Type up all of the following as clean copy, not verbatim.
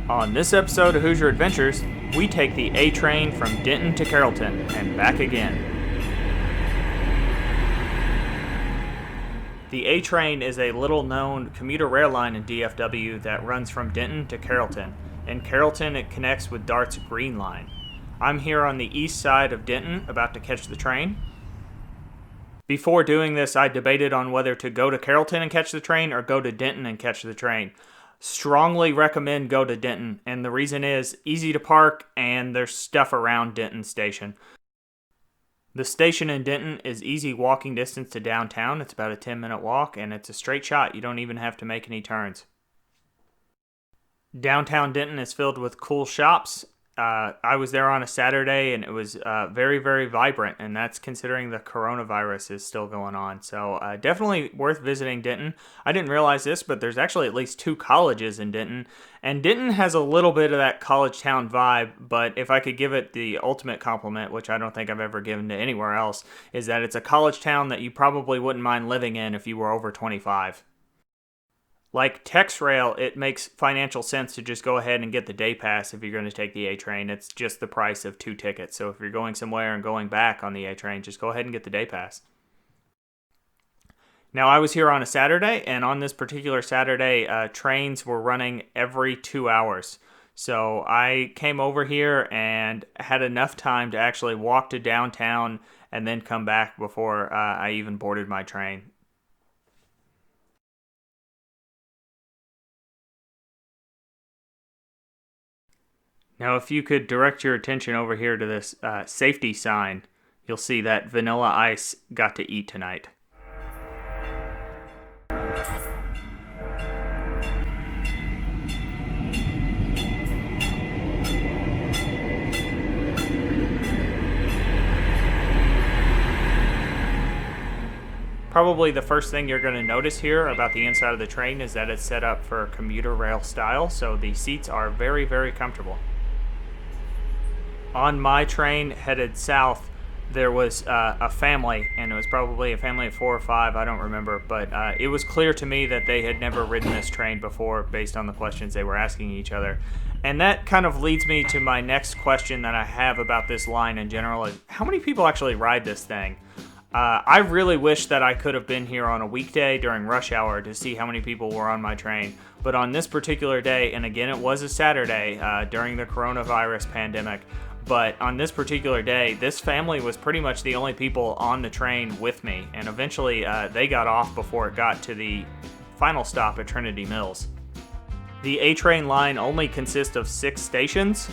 On this episode of Hoosier Adventures, we take the A train from Denton to Carrollton and back again. The A train is a little-known commuter rail line in DFW that runs from Denton to Carrollton. In Carrollton, it connects with DART's Green Line. I'm here on the east side of Denton, about to catch the train. Before doing this, I debated on whether to go to Carrollton and catch the train or go to Denton and catch the train. Strongly recommend go to Denton, and the reason is easy to park and there's stuff around Denton Station. The station in Denton is easy walking distance to downtown. It's about a 10-minute walk, and it's a straight shot. You don't even have to make any turns. Downtown Denton is filled with cool shops. I was there on a Saturday, and it was very, very vibrant, and that's considering the coronavirus is still going on. So definitely worth visiting Denton. I didn't realize this, but there's actually at least 2 colleges in Denton, and Denton has a little bit of that college town vibe, but if I could give it the ultimate compliment, which I don't think I've ever given to anywhere else, is that it's a college town that you probably wouldn't mind living in if you were over 25. Like TexRail, it makes financial sense to just go ahead and get the day pass if you're going to take the A train. It's just the price of 2 tickets. So if you're going somewhere and going back on the A train, just go ahead and get the day pass. Now, I was here on a Saturday, and on this particular Saturday, trains were running every 2 hours. So I came over here and had enough time to actually walk to downtown and then come back before I even boarded my train. Now, if you could direct your attention over here to this safety sign, you'll see that Vanilla Ice got to eat tonight. Probably the first thing you're going to notice here about the inside of the train is that it's set up for commuter rail style, so the seats are very, very comfortable. On my train headed south, there was a family, and it was probably a family of 4 or 5, I don't remember, but it was clear to me that they had never ridden this train before based on the questions they were asking each other. And that kind of leads me to my next question that I have about this line in general, is how many people actually ride this thing? I really wish that I could have been here on a weekday during rush hour to see how many people were on my train. But on this particular day, and again, it was a Saturday during the coronavirus pandemic, but on this particular day, this family was pretty much the only people on the train with me. And eventually, they got off before it got to the final stop at Trinity Mills. The A-train line only consists of 6 stations.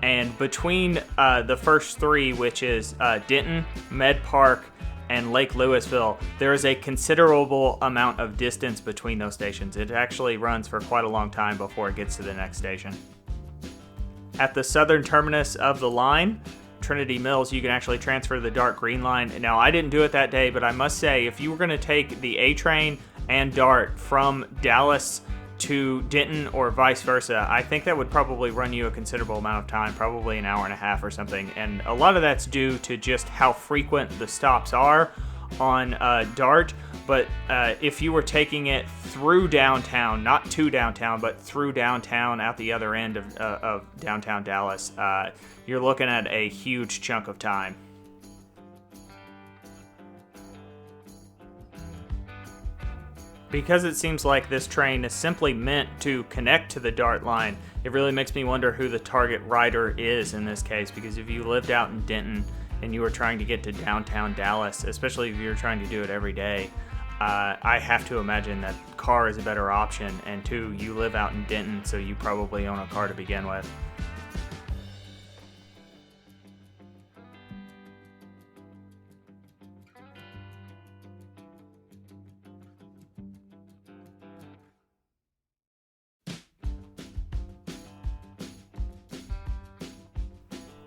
And between the first 3, which is Denton, Med Park, and Lake Lewisville, there is a considerable amount of distance between those stations. It actually runs for quite a long time before it gets to the next station. At the southern terminus of the line, Trinity Mills, you can actually transfer to the DART Green Line. Now, I didn't do it that day, but I must say, if you were going to take the A train and DART from Dallas to Denton or vice versa, I think that would probably run you a considerable amount of time, probably an hour and a half or something. And a lot of that's due to just how frequent the stops are on DART. But if you were taking it through downtown, not to downtown, but through downtown out the other end of downtown Dallas, you're looking at a huge chunk of time. Because it seems like this train is simply meant to connect to the DART line, it really makes me wonder who the target rider is in this case, because if you lived out in Denton and you were trying to get to downtown Dallas, especially if you're trying to do it every day, I have to imagine that car is a better option, and 2, you live out in Denton, so you probably own a car to begin with.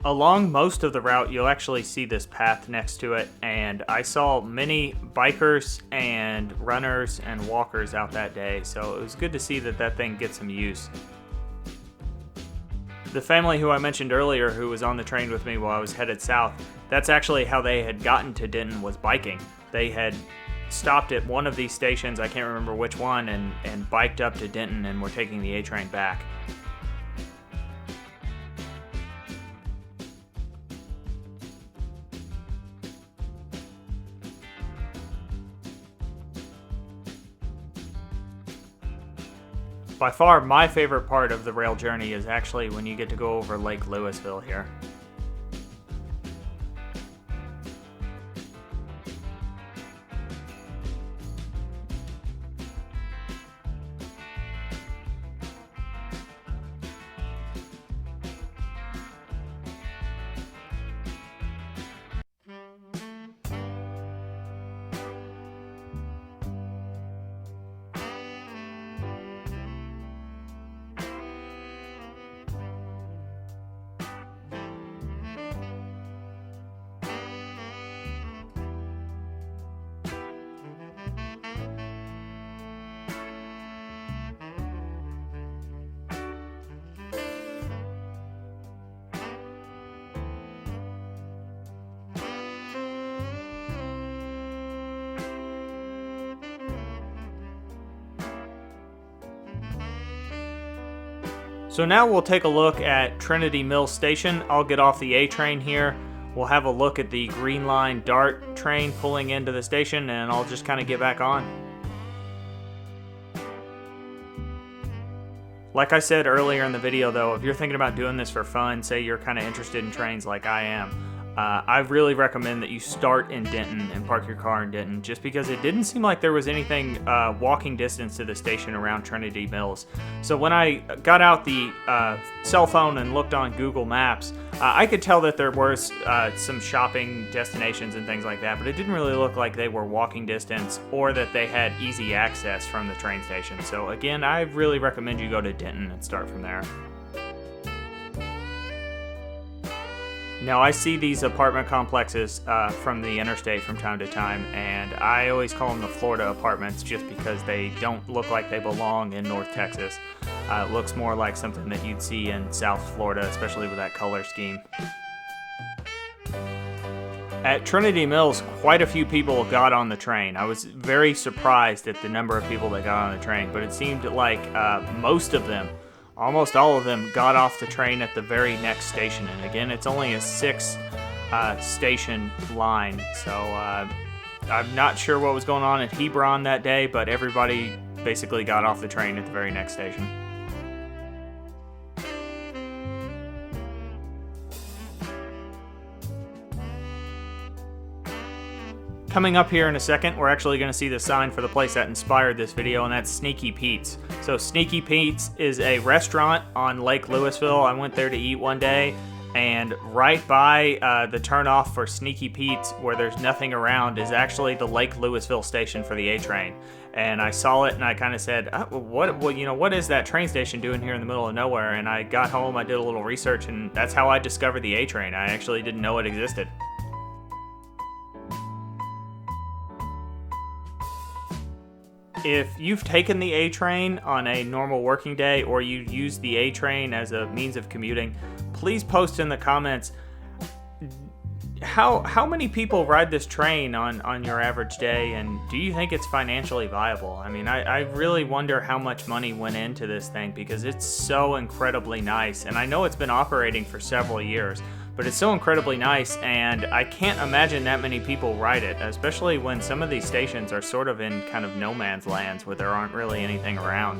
Along most of the route, you'll actually see this path next to it, and I saw many bikers and runners and walkers out that day, so it was good to see that thing gets some use. The family who I mentioned earlier who was on the train with me while I was headed south, that's actually how they had gotten to Denton, was biking. They had stopped at one of these stations, I can't remember which one, and biked up to Denton and were taking the A train back. By far, my favorite part of the rail journey is actually when you get to go over Lake Lewisville here. So now we'll take a look at Trinity Mills Station. I'll get off the A train here. We'll have a look at the Green Line DART train pulling into the station, and I'll just kind of get back on. Like I said earlier in the video though, if you're thinking about doing this for fun, say you're kind of interested in trains like I am, I really recommend that you start in Denton and park your car in Denton, just because it didn't seem like there was anything walking distance to the station around Trinity Mills. So when I got out the cell phone and looked on Google Maps, I could tell that there were some shopping destinations and things like that, but it didn't really look like they were walking distance or that they had easy access from the train station. So again, I really recommend you go to Denton and start from there. Now, I see these apartment complexes from the interstate from time to time, and I always call them the Florida apartments just because they don't look like they belong in North Texas. It looks more like something that you'd see in South Florida, especially with that color scheme. At Trinity Mills, quite a few people got on the train. I was very surprised at the number of people that got on the train, but it seemed like most of them, almost all of them, got off the train at the very next station. And again, it's only a 6 station line, so I'm not sure what was going on at Hebron that day, but everybody basically got off the train at the very next station. Coming up here in a second, we're actually going to see the sign for the place that inspired this video, and that's Sneaky Pete's. So Sneaky Pete's is a restaurant on Lake Lewisville. I went there to eat one day, and right by the turnoff for Sneaky Pete's, where there's nothing around, is actually the Lake Lewisville station for the A train. And I saw it, and I kind of said, what is that train station doing here in the middle of nowhere? And I got home, I did a little research, and that's how I discovered the A train. I actually didn't know it existed. If you've taken the A train on a normal working day, or you use the A train as a means of commuting, please post in the comments how many people ride this train on your average day, and do you think it's financially viable? I mean, I really wonder how much money went into this thing, because it's so incredibly nice, and I know it's been operating for several years, but it's so incredibly nice, and I can't imagine that many people ride it, especially when some of these stations are sort of in kind of no man's lands where there aren't really anything around.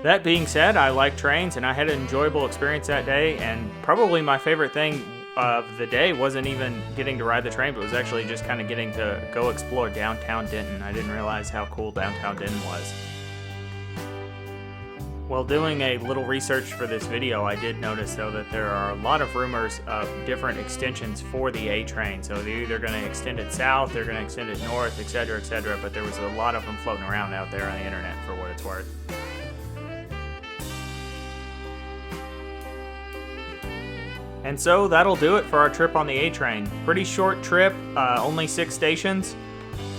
That being said, I like trains, and I had an enjoyable experience that day, and probably my favorite thing of the day wasn't even getting to ride the train, but was actually just kind of getting to go explore downtown Denton. I didn't realize how cool downtown Denton was. While doing a little research for this video, I did notice though that there are a lot of rumors of different extensions for the A train. So they're either going to extend it south, they're going to extend it north, etc., etc., but there was a lot of them floating around out there on the internet for what it's worth. And so that'll do it for our trip on the A train. Pretty short trip, only 6 stations.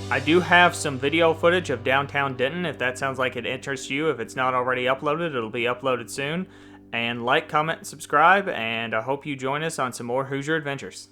I do have some video footage of downtown Denton if that sounds like it interests you. If it's not already uploaded, it'll be uploaded soon. And like, comment, and subscribe, and I hope you join us on some more Hoosier Adventures.